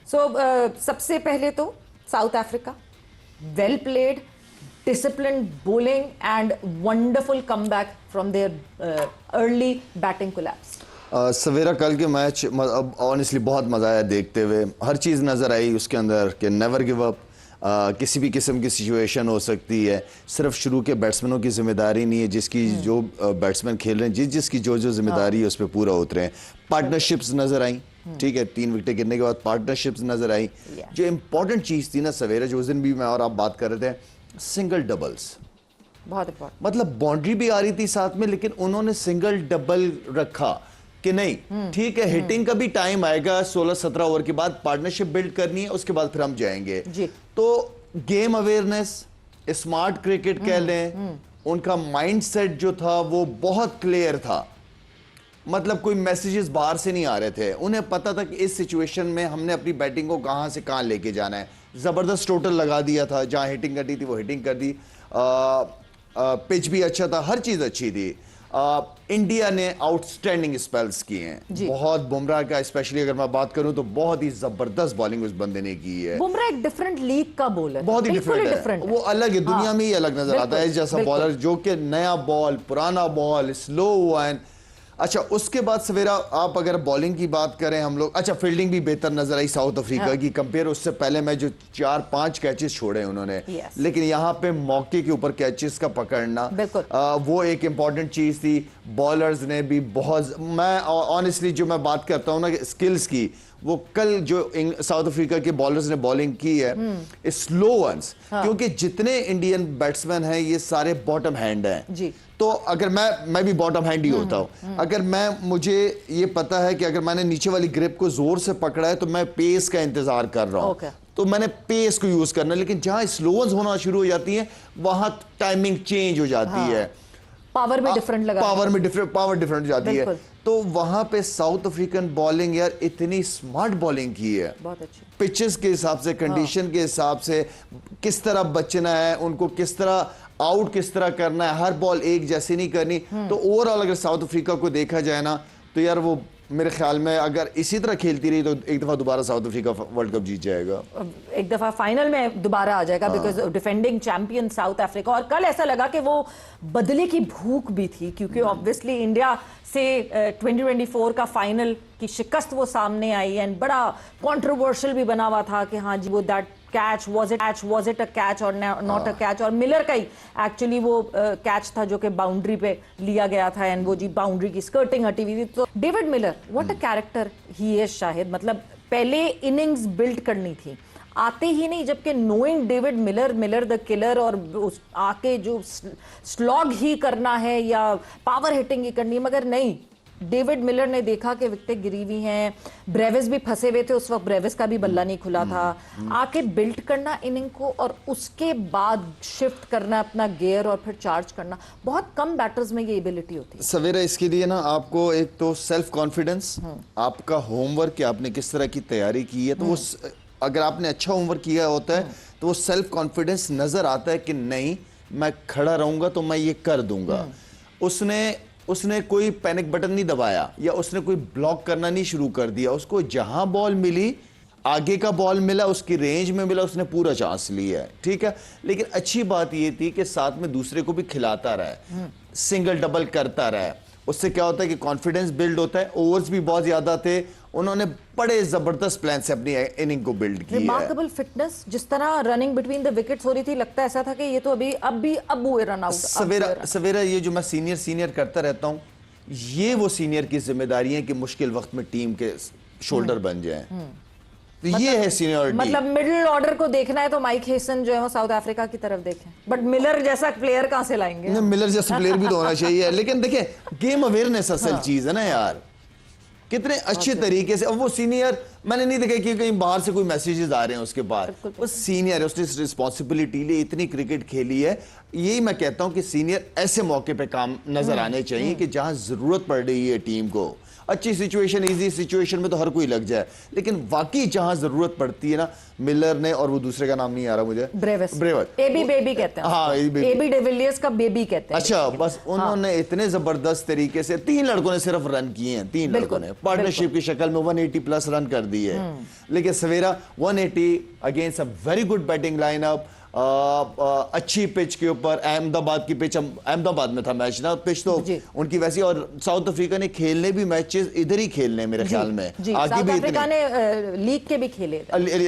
सो सबसे पहले तो south Africa, well played, disciplined bowling and wonderful comeback from their early batting collapse. सवेरा कल के मैच अब ऑनेस्टली बहुत मज़ा आया देखते हुए। हर चीज़ नज़र आई उसके अंदर कि नेवर गिव अप। किसी भी किस्म की सिचुएशन हो सकती है, सिर्फ शुरू के बैट्समैनों की जिम्मेदारी नहीं है, जिसकी जो बैट्समैन खेल रहे हैं जिसकी जो जिम्मेदारी है उस पर पूरा उतरे हैं। पार्टनरशिप्स नज़र आई, ठीक है, 3 विकेटें गिरने के बाद पार्टनरशिप्स नज़र आई। जो इम्पोर्टेंट चीज़ थी ना सवेरा, जो उस दिन भी मैं और आप बात कर रहे थे, सिंगल डबल्स बहुत इंपॉर्टेंट। मतलब बाउंड्री भी आ रही थी साथ में, लेकिन उन्होंने सिंगल डबल रखा कि नहीं ठीक है, हिटिंग का भी टाइम आएगा 16-17 ओवर के बाद, पार्टनरशिप बिल्ड करनी है, उसके बाद फिर हम जाएंगे जी। तो गेम अवेयरनेस, स्मार्ट क्रिकेट कह लें, उनका माइंडसेट जो था वो बहुत क्लियर था। मतलब कोई मैसेजेस बाहर से नहीं आ रहे थे, उन्हें पता था कि इस सिचुएशन में हमने अपनी बैटिंग को कहां से कहां लेके जाना है। जबरदस्त टोटल लगा दिया था, जहां हिटिंग करनी थी वो हिटिंग कर दी। पिच भी अच्छा था, हर चीज अच्छी थी। इंडिया ने आउटस्टैंडिंग स्पेल्स किए हैं बहुत। बुमराह का स्पेशली अगर मैं बात करूं तो बहुत ही जबरदस्त बॉलिंग उस बंदे ने की है। बुमराह एक डिफरेंट लीग का बॉलर, बहुत ही डिफरेंट है, वो अलग है, दुनिया में ही अलग नजर आता है जैसा बॉलर, जो कि नया बॉल, पुराना बॉल, स्लो वन। अच्छा, उसके बाद सवेरा आप अगर बॉलिंग की बात करें हम लोग, अच्छा फील्डिंग भी बेहतर नजर आई साउथ अफ्रीका की कंपेयर उससे पहले। मैं जो 4-5 कैचेस छोड़े उन्होंने, लेकिन यहाँ पे मौके के ऊपर कैचेस का पकड़ना वो एक इंपॉर्टेंट चीज थी। बॉलर्स ने भी बहुत, मैं ऑनेस्टली जो मैं बात करता हूँ ना स्किल्स की, वो कल जो साउथ अफ्रीका के बॉलर्स ने बॉलिंग की है स्लो वंस, क्योंकि जितने इंडियन बैट्समैन हैं ये सारे बॉटम हैंड हैं जी। तो अगर मैं भी बॉटम हैंड ही होता हूं, अगर मुझे ये पता है कि अगर मैंने नीचे वाली ग्रिप को जोर से पकड़ा है तो मैं पेस का इंतजार कर रहा हूं, तो मैंने पेस को यूज करना। लेकिन जहां स्लोवंस होना शुरू हो जाती है वहां टाइमिंग चेंज हो जाती है, पावर में डिफरेंट लगा, पावर डिफरेंट जाती है। तो वहां पे साउथ अफ्रीकन बॉलिंग यार इतनी स्मार्ट बॉलिंग की है, बहुत अच्छी पिचेस के हिसाब से, कंडीशन के हिसाब से, किस तरह बचना है उनको, किस तरह आउट किस तरह करना है, हर बॉल एक जैसी नहीं करनी। तो ओवरऑल अगर साउथ अफ्रीका को देखा जाए ना तो यार वो मेरे ख्याल में अगर इसी तरह खेलती रही तो एक दफा दोबारा साउथ अफ्रीका वर्ल्ड कप जीत जाएगा, एक दफा फाइनल में दोबारा आ जाएगा, because defending champion south Africa. और कल ऐसा लगा कि वो बदले की भूख भी थी, क्योंकि ऑब्वियसली इंडिया से 2024 का फाइनल की शिकस्त वो सामने आई, एंड बड़ा कंट्रोवर्शियल भी बना हुआ था कि हाँ जी वो that catch was it a catch और नॉट अ कैच। और मिलर का ही एक्चुअली वो कैच था जो कि बाउंड्री पे लिया गया था, एंड वो जी बाउंड्री की स्कर्टिंग हटी हुई थी। तो David Miller, what a character he is Shahid, मतलब पहले इनिंग्स बिल्ड करनी थी, आते ही नहीं, जबकि knowing David Miller the killer, और आके जो स्लॉग ही करना है या पावर हिटिंग ही करनी है, मगर नहीं, डेविड मिलर ने देखा कि विकेटें गिरी हुई हैं, ब्रेविस भी फंसे हुए थे उस वक्त, ब्रेविस का भी बल्ला नहीं खुला था, आके बिल्ड करना इनिंग को, और उसके बाद शिफ्ट करना अपना गियर और फिर चार्ज करना, बहुत कम बैटर्स में ये एबिलिटी होती है सवेरा। इसके लिए ना आपको एक तो सेल्फ कॉन्फिडेंस, आपका होमवर्क कि आपने किस तरह की तैयारी की है, तो वो अगर आपने अच्छा होमवर्क किया होता है तो वो सेल्फ कॉन्फिडेंस नजर आता है कि नहीं मैं खड़ा रहूंगा तो मैं ये कर दूंगा। उसने कोई पैनिक बटन नहीं दबाया या उसने कोई ब्लॉक करना नहीं शुरू कर दिया, उसको जहां बॉल मिली, आगे का बॉल मिला, उसकी रेंज में मिला, उसने पूरा चांस लिया है, ठीक है। लेकिन अच्छी बात ये थी कि साथ में दूसरे को भी खिलाता रहा, सिंगल डबल करता रहा, उससे क्या होता है कि कॉन्फिडेंस बिल्ड होता है। ओवर्स भी बहुत ज्यादा थे, उन्होंने बड़े जबरदस्त प्लान से अपनी इनिंग को बिल्ड किया। रिमार्केबल फिटनेस, जिस तरह रनिंग बिटवीन द विकेट्स हो रही थी, लगता ऐसा था कि ये तो अब हुए रन आउट। सवेरा ये जो मैं सीनियर करता रहता हूं, ये वो सीनियर की जिम्मेदारी है कि मुश्किल वक्त में टीम के शोल्डर बन जाएं। तो ये है सीनियरिटी। मतलब मिडिल ऑर्डर को देखना है तो माइक हेसन जो है वो साउथ अफ्रीका की तरफ देखें, बट मिलर जैसा प्लेयर कहां से लाएंगे? मिलर जैसा प्लेयर भी तो होना चाहिए, लेकिन देखिए गेम अवेयरनेस असल चीज है ना यार, कितने अच्छे तरीके से। अब वो सीनियर, मैंने नहीं देखा कि कहीं बाहर से कोई मैसेजेस आ रहे हैं उसके बाद, वो सीनियर है, उसने रिस्पॉन्सिबिलिटी ली, इतनी क्रिकेट खेली है। यही मैं कहता हूं कि सीनियर ऐसे मौके पे काम नजर आने चाहिए कि जहां जरूरत पड़ रही है टीम को, अच्छी सिचुएशन, इजी सिचुएशन में तो हर कोई लग जाए, लेकिन वाकई जहां जरूरत पड़ती है ना, मिलर ने, और वो दूसरे का नाम नहीं आ रहा मुझे, ब्रेवट, एबी बेबी कहते हैं, हाँ एबी डिविलियर्स का बेबी कहते हैं। अच्छा, बस उन्होंने इतने जबरदस्त तरीके से, 3 लड़कों ने सिर्फ रन किए हैं, 3 लड़कों ने पार्टनरशिप की शक्ल में 180 प्लस रन कर दिए, लेकिन सवेरा 180 against a very good batting lineup, अच्छी पिच के ऊपर, अहमदाबाद की पिच, अहमदाबाद में था मैच ना, पिच तो उनकी वैसी, और साउथ अफ्रीका ने खेलने भी मैचेस इधर ही खेलने मेरे ख्याल में, आगे भी अफ्रीका ने लीग के भी खेले,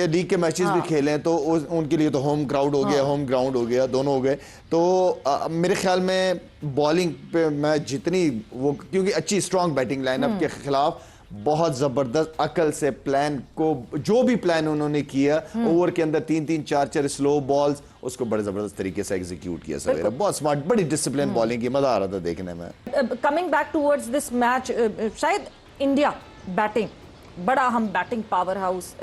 लीग के मैचेस भी खेले, तो उनके लिए तो होम क्राउड हो गया, होम ग्राउंड हो गया, दोनों हो गए, तो मेरे ख्याल में बॉलिंग पे मैं जितनी वो, क्योंकि अच्छी स्ट्रॉन्ग बैटिंग लाइनअप के खिलाफ बहुत जबरदस्त अकल से प्लान को, जो भी प्लान उन्होंने किया ओवर के अंदर 3-3 4-4 स्लो बॉल्स, उसको बड़े जबरदस्त तरीके से एग्जीक्यूट किया सवेरा, बहुत स्मार्ट, बड़ी डिसिप्लिन बॉलिंग की, मजा आ रहा था देखने में। Coming back towards this match, शायद इंडिया बैटिंग, बड़ा हम बैटिंग पावर हाउस,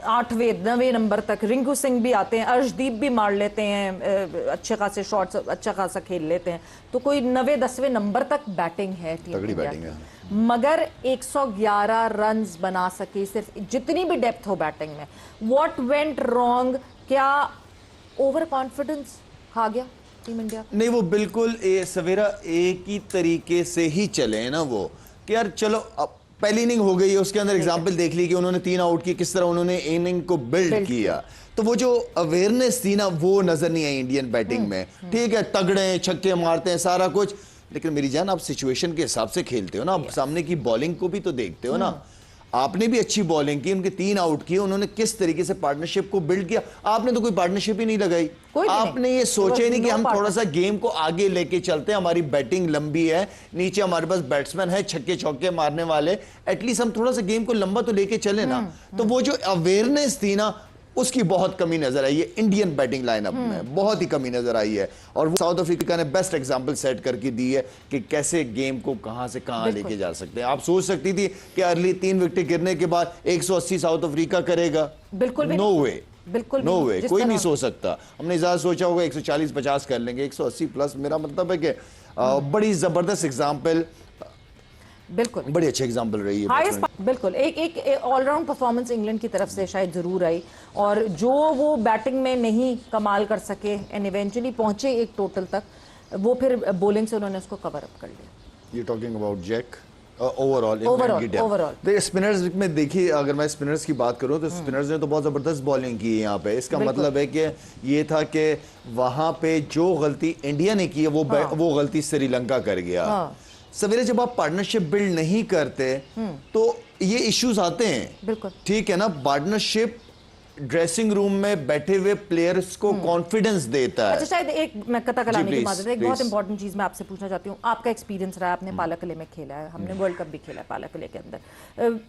8वें 9वें नंबर तक रिंकू सिंह भी आते हैं, अर्शदीप भी मार लेते हैं, अच्छे खासे शॉट्स, अच्छा खासा खेल लेते हैं, तो कोई 9वें 10वें नंबर तक बैटिंग है टीम तगड़ी इंडिया बैटिंग है, मगर 111 रन्स बना सके सिर्फ, जितनी भी डेप्थ हो बैटिंग में। What went wrong? क्या ओवर कॉन्फिडेंस खा गया टीम इंडिया? नहीं, वो बिल्कुल सवेरा एक ही तरीके से ही चले ना वो, कि यार चलो अब पहली इनिंग हो गई है, उसके अंदर एग्जांपल देख ली कि उन्होंने 3 आउट किए, किस तरह उन्होंने इनिंग को बिल्ड किया, तो वो जो अवेयरनेस थी ना, वो नजर नहीं आई इंडियन बैटिंग में। ठीक है, तगड़े छक्के मारते हैं, सारा कुछ, लेकिन मेरी जान, आप सिचुएशन के हिसाब से खेलते हो ना, आप सामने की बॉलिंग को भी तो देखते हो ना। आपने भी अच्छी बॉलिंग की, उनके 3 आउट किए, उन्होंने किस तरीके से पार्टनरशिप को बिल्ड किया। आपने तो कोई पार्टनरशिप ही नहीं लगाई, आपने ये सोचा ही नहीं कि हम थोड़ा सा गेम को आगे लेके चलते हैं, हमारी बैटिंग लंबी है, नीचे हमारे पास बैट्समैन है छक्के चौके मारने वाले, एटलीस्ट हम थोड़ा सा गेम को लंबा तो लेके चले ना। तो वो जो अवेयरनेस थी ना, उसकी बहुत कमी नजर आई है इंडियन बैटिंग लाइनअप में, बहुत ही कमी नजर आई है, और वो साउथ अफ्रीका ने बेस्ट एग्जांपल सेट करके दी है कि कैसे गेम को कहां से कहां लेके जा सकते हैं। आप सोच सकती थी कि अर्ली 3 विकेट गिरने के बाद 180 साउथ अफ्रीका करेगा? बिल्कुल नो वे, बिल्कुल नो वे, कोई नहीं सोच सकता। हमने ज्यादा सोचा होगा 140-50 कर लेंगे, 180 प्लस, मेरा मतलब है कि बड़ी जबरदस्त एग्जाम्पल, बिल्कुल बड़ी अच्छी एग्जांपल रही है। बिल्कुल एक ऑलराउंड परफॉर्मेंस इंग्लैंड की तरफ से शायद जरूर आई, और जो वो बैटिंग में नहीं कमाल कर सके एंड इवेंचुअली पहुंचे एक टोटल तक, वो फिर बॉलिंग से उन्होंने उसको कवर अप कर लिया। You talking about Jack? Overall spinners में देखिए, अगर मैं स्पिनर्स की बात करूं तो स्पिनर्स ने तो बहुत जबरदस्त बॉलिंग की है यहाँ पे। इसका मतलब है कि ये था कि वहां पे जो गलती इंडिया ने की है, वो गलती श्रीलंका कर गया। सवेरे जब आप पार्टनरशिप बिल्ड नहीं करते तो ये इश्यूज आते हैं, बिल्कुल ठीक है ना। पार्टनरशिप ड्रेसिंग रूम में बैठे हुए प्लेयर्स को कॉन्फिडेंस देता है। अच्छा, शायद एक मैं कता कलाने की बात है, एक बहुत इंपॉर्टेंट चीज मैं आपसे पूछना चाहती हूँ। आपका एक्सपीरियंस रहा है, आपने पालाकले में खेला है, हमने वर्ल्ड कप भी खेला है पालाकले के अंदर।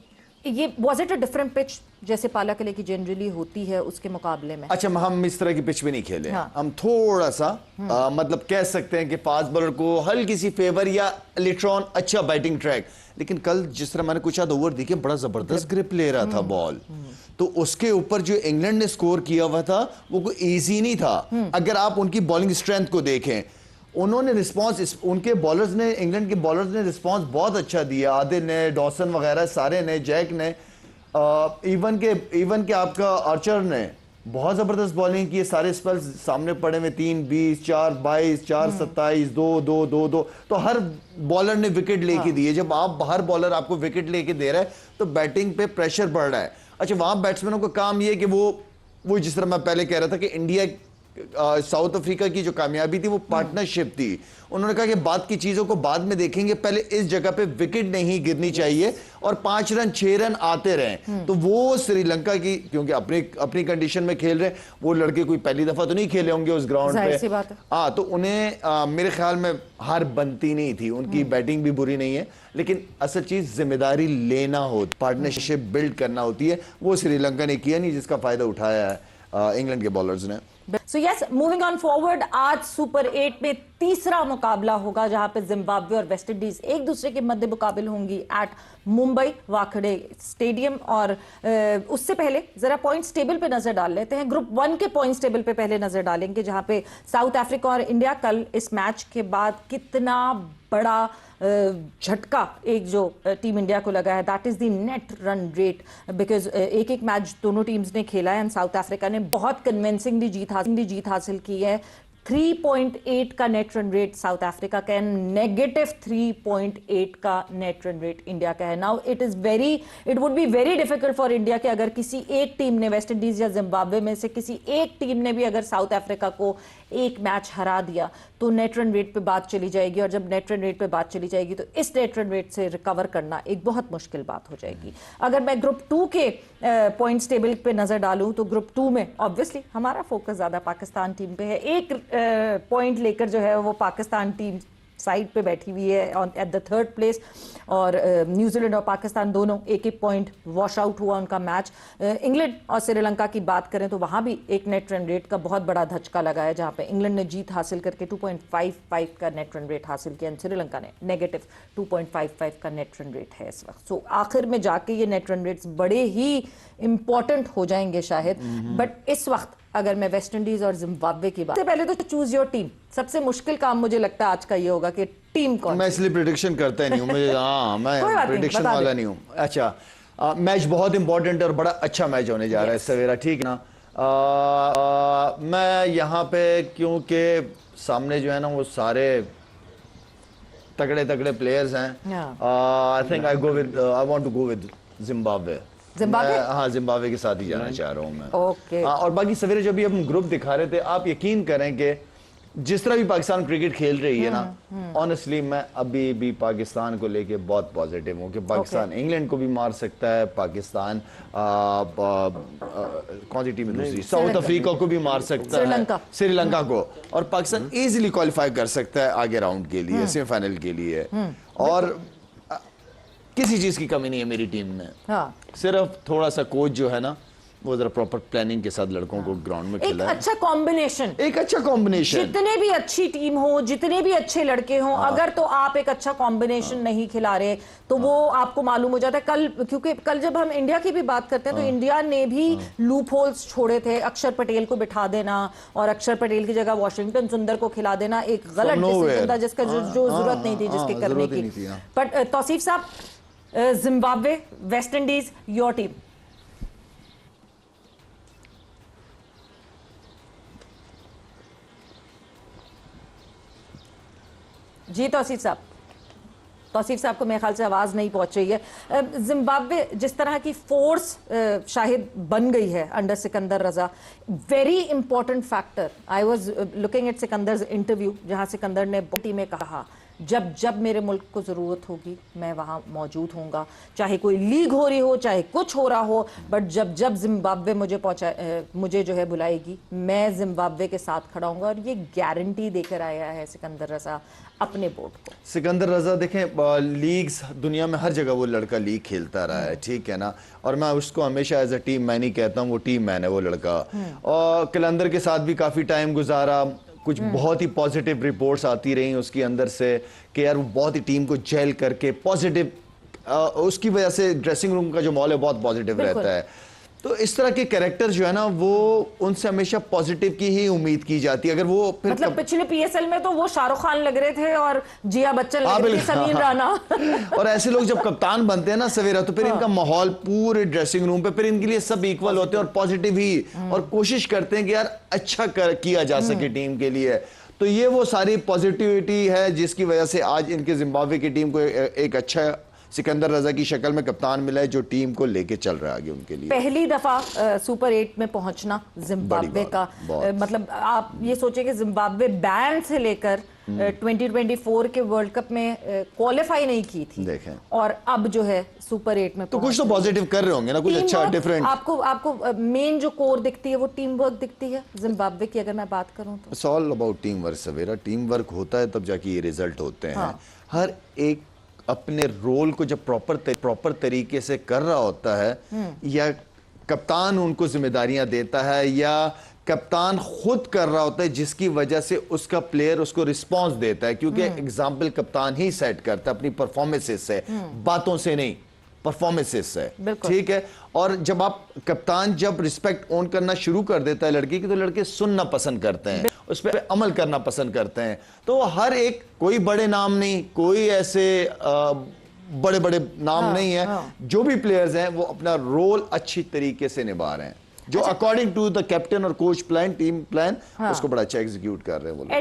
ये was it a different pitch जैसे पालाकले की जनरली होती है उसके मुकाबले में? अच्छा, हम इस तरह की पिच में नहीं खेले। हम थोड़ा सा मतलब कह सकते हैं कि फास्ट बॉलर को हल्की सी फेवर या लिट्रॉन अच्छा बैटिंग ट्रैक, लेकिन कल जिस तरह मैंने कुछ ओवर देखे, बड़ा जबरदस्त ग्रिप ले रहा था बॉल, तो उसके ऊपर जो इंग्लैंड ने स्कोर किया हुआ था वो कोई इजी नहीं था। अगर आप उनकी बॉलिंग स्ट्रेंथ को देखें, उन्होंने रिस्पांस, उनके बॉलर्स ने, इंग्लैंड के बॉलर्स ने रिस्पांस बहुत अच्छा दिया। आदिल ने, डॉसन वगैरह सारे ने, जैक ने, इवन के आपका आर्चर ने बहुत जबरदस्त बॉलिंग की है। सारे स्पेल्स सामने पड़े हुए 3-20, 4-22, 4-27, 2-2, तो हर बॉलर ने विकेट लेके दिए। जब आप हर बॉलर आपको विकेट लेके दे रहा है तो बैटिंग पे प्रेशर बढ़ रहा है। अच्छा, वहां बैट्समैनों का काम ये है कि वो जिस तरह मैं पहले कह रहा था कि इंडिया साउथ अफ्रीका की जो कामयाबी थी वो पार्टनरशिप थी। उन्होंने कहा कि बाद की चीजों को बाद में देखेंगे, पहले इस जगह पे विकेट नहीं गिरनी चाहिए और 5 रन 6 रन आते रहें। तो वो श्रीलंका की, क्योंकि अपनी कंडीशन में खेल रहे हैं, वो लड़के कोई पहली दफा तो नहीं खेले होंगे उस ग्राउंड पे। हाँ, तो उन्हें मेरे ख्याल में हार बनती नहीं थी। उनकी बैटिंग भी बुरी नहीं है, लेकिन असल चीज जिम्मेदारी लेना हो, पार्टनरशिप बिल्ड करना होती है। वो श्रीलंका ने किया नहीं, जिसका फायदा उठाया है इंग्लैंड के बॉलर्स ने। So yes, moving on forward, आज सुपर 8 में तीसरा मुकाबला होगा जहां पे जिम्बाब्वे और वेस्ट इंडीज एक दूसरे के मध्य मुकाबले होंगी एट मुंबई वानखेड़े स्टेडियम। और उससे पहले जरा पॉइंट्स टेबल पे नजर डाल लेते हैं। ग्रुप 1 के पॉइंट्स टेबल पे पहले नजर डालेंगे, जहां पे साउथ अफ्रीका और इंडिया कल इस मैच के बाद कितना बड़ा झटका एक जो टीम इंडिया को लगा है, that is the net run rate, because एक एक मैच दोनों टीम्स ने खेला है एंड साउथ अफ्रीका ने बहुत कन्विंसिंगली जीत हासिल की है। 3.8 का net run rate south Africa का है, नेगेटिव 3.8 का नेट रन रेट इंडिया का है। Now it would be very difficult for India कि अगर किसी एक टीम ने, वेस्ट इंडीज या जिम्बाब्वे में से किसी एक टीम ने भी अगर साउथ अफ्रीका को एक मैच हरा दिया तो नेट रन रेट पे बात चली जाएगी, और जब नेट रन रेट पे बात चली जाएगी तो इस नेट रन रेट से रिकवर करना एक बहुत मुश्किल बात हो जाएगी। अगर मैं ग्रुप 2 के पॉइंट्स टेबल पे नजर डालूं तो ग्रुप 2 में ऑब्वियसली हमारा फोकस ज्यादा पाकिस्तान टीम पे है। एक पॉइंट लेकर जो है वो पाकिस्तान टीम साइड पे बैठी हुई है एट द थर्ड प्लेस, और न्यूजीलैंड और पाकिस्तान दोनों एक एक पॉइंट वॉश आउट हुआ उनका मैच। इंग्लैंड और श्रीलंका की बात करें तो वहां भी एक नेट रन रेट का बहुत बड़ा धचका लगा है, जहां पे इंग्लैंड ने जीत हासिल करके 2.55 का नेट रन रेट हासिल किया, श्रीलंका ने नेगेटिव 2.55 का नेट रन रेट है इस वक्त। सो आखिर में जाके ये नेट रन रेट्स बड़े ही इंपॉर्टेंट हो जाएंगे शायद, बट इस वक्त अगर मैं वेस्ट इंडीज और जिम्बाब्वे की बात, सबसे पहले तो चूज योर टीम। सबसे मुश्किल काम मुझे लगता है आज का ये होगा कि टीम कौन। मैं इसलिए प्रिडिक्शन करता नहीं हूँ, मुझे मैं प्रिडिक्शन वाला नहीं हूँ। अच्छा, मैच बहुत इंपॉर्टेंट है और बड़ा अच्छा मैच होने जा रहा है सवेरा, ठीक है ना। मैं यहाँ पे क्योंकि सामने जो है ना वो सारे तगड़े तगड़े प्लेयर्स हैं, I think I want to go with Zimbabwe. हाँ, जिम्बाब्वे के साथ ही जाना चाह रहा हूँ मैं। ओके। और बाकी सवेरे जब भी हम ग्रुप दिखा रहे थे, आप यकीन करें कि जिस तरह भी पाकिस्तान क्रिकेट खेल रही है ना, ऑनेस्टली मैं अभी भी पाकिस्तान को लेके बहुत पॉजिटिव हूँ कि पाकिस्तान इंग्लैंड को भी मार सकता है, पाकिस्तान कौन सी टीम है दूसरी, साउथ अफ्रीका को भी मार सकता है, श्रीलंका को, और पाकिस्तान इजीली क्वालिफाई कर सकता है आगे राउंड के लिए, सेमीफाइनल के लिए। और किसी चीज की कमी नहीं है मेरी टीम में। हाँ। सिर्फ थोड़ा सा कोच जो है ना वो जरा प्रॉपर प्लानिंग के साथ लड़कों को ग्राउंड में खिलाए। एक अच्छा कॉम्बिनेशन जितने भी अच्छी टीम हो, जितने भी अच्छे लड़के हों, अगर तो आप एक अच्छा कॉम्बिनेशन नहीं खिला रहे तो वो आपको मालूम हो जाता है। क्योंकि कल जब हम इंडिया की भी बात करते हैं तो इंडिया ने भी लूप होल्स छोड़े थे, अक्षर पटेल को बिठा देना और अक्षर पटेल की जगह वॉशिंगटन सुंदर को खिला देना एक गलत डिसीजन था, जिसका जो जरूरत नहीं थी जिसके करने की। बट तौसीफ साहब, Zimbabwe, West Indies, your team. जी तौसीफ साहब को मेरे ख्याल से आवाज नहीं पहुंच रही है। जिम्बाब्वे जिस तरह की फोर्स शाहिद बन गई है under Sikandar Raza, very important factor. I was looking at Sikandar's interview, जहां सिकंदर ने टीम में कहा जब मेरे मुल्क को ज़रूरत होगी मैं वहाँ मौजूद होऊंगा, चाहे कोई लीग हो रही हो, चाहे कुछ हो रहा हो, बट जब जिम्बाब्वे मुझे जो है बुलाएगी मैं जिम्बाब्वे के साथ खड़ा हूँगा। और ये गारंटी देकर आया है सिकंदर रजा अपने बोर्ड को। सिकंदर रजा देखें, लीग्स दुनिया में हर जगह वो लड़का लीग खेलता रहा है, ठीक है ना, और मैं उसको हमेशा एज अ टीम मैन ही कहता हूँ, वो टीम मैन है वो लड़का। और कलंदर के साथ भी काफ़ी टाइम गुजारा, कुछ बहुत ही पॉजिटिव रिपोर्ट्स आती रही उसके अंदर से कि यार वो बहुत ही टीम को जेल करके पॉजिटिव, उसकी वजह से ड्रेसिंग रूम का जो माहौल है बहुत पॉजिटिव रहता है। तो इस तरह के कैरेक्टर जो है ना वो उनसे हमेशा पॉजिटिव की ही उम्मीद की जाती है। अगर वो फिर मतलब पिछले पीएसएल में तो वो शाहरुख खान लग रहे थे और जिया बच्चन लग रहे थे, समीर राणा और ऐसे लोग जब कप्तान बनते हैं ना सवेरा, तो फिर इनका माहौल पूरे ड्रेसिंग रूम पे फिर इनके लिए सब इक्वल होते हैं और पॉजिटिव ही, और कोशिश करते हैं कि यार अच्छा किया जा सके टीम के लिए। तो ये वो सारी पॉजिटिविटी है जिसकी वजह से आज इनके जिम्बाब्वे की टीम को एक अच्छा सिकंदर रजा की शक्ल में कप्तान मिला है जो टीम को लेके चल रहा है आगे उनके लिए। पहली दफा सुपर 8 में पहुंचना जिम्बाब्वे का, मतलब आप ये सोचें कि जिम्बाब्वे बैन से लेकर 2024 के वर्ल्ड कप में क्वालिफाई नहीं की थी, देखें, और अब जो है सुपर 8 में तो कुछ तो पॉजिटिव कर रहे होंगे ना, कुछ अच्छा डिफरेंट। आपको मेन जो कोर दिखती है वो टीम वर्क दिखती है जिम्बाब्वे की, अगर मैं बात करूं तो it's all about team work Savera. Team work होता है तब जाके ये रिजल्ट होते हैं। हर एक अपने रोल को जब प्रॉपर तरीके से कर रहा होता है, या कप्तान उनको जिम्मेदारियां देता है, या कप्तान खुद कर रहा होता है जिसकी वजह से उसका प्लेयर उसको रिस्पांस देता है, क्योंकि एग्जाम्पल कप्तान ही सेट करता है अपनी परफॉर्मेंसेस से, बातों से नहीं। परफॉर्मेंसेस है, बिल्कुल। ठीक है। और जब आप कप्तान जब रिस्पेक्ट ओन करना शुरू कर देता है लड़की की, तो लड़के सुनना पसंद करते हैं, उस पर अमल करना पसंद करते हैं। तो हर एक, कोई बड़े नाम नहीं, कोई ऐसे बड़े बड़े नाम नहीं है, जो भी प्लेयर्स हैं वो अपना रोल अच्छी तरीके से निभा रहे हैं, जो अकॉर्डिंग टू द कैप्टन और कोच प्लान, टीम प्लान, उसको बड़ा अच्छा एग्जीक्यूट कर रहे हैं वो लोग।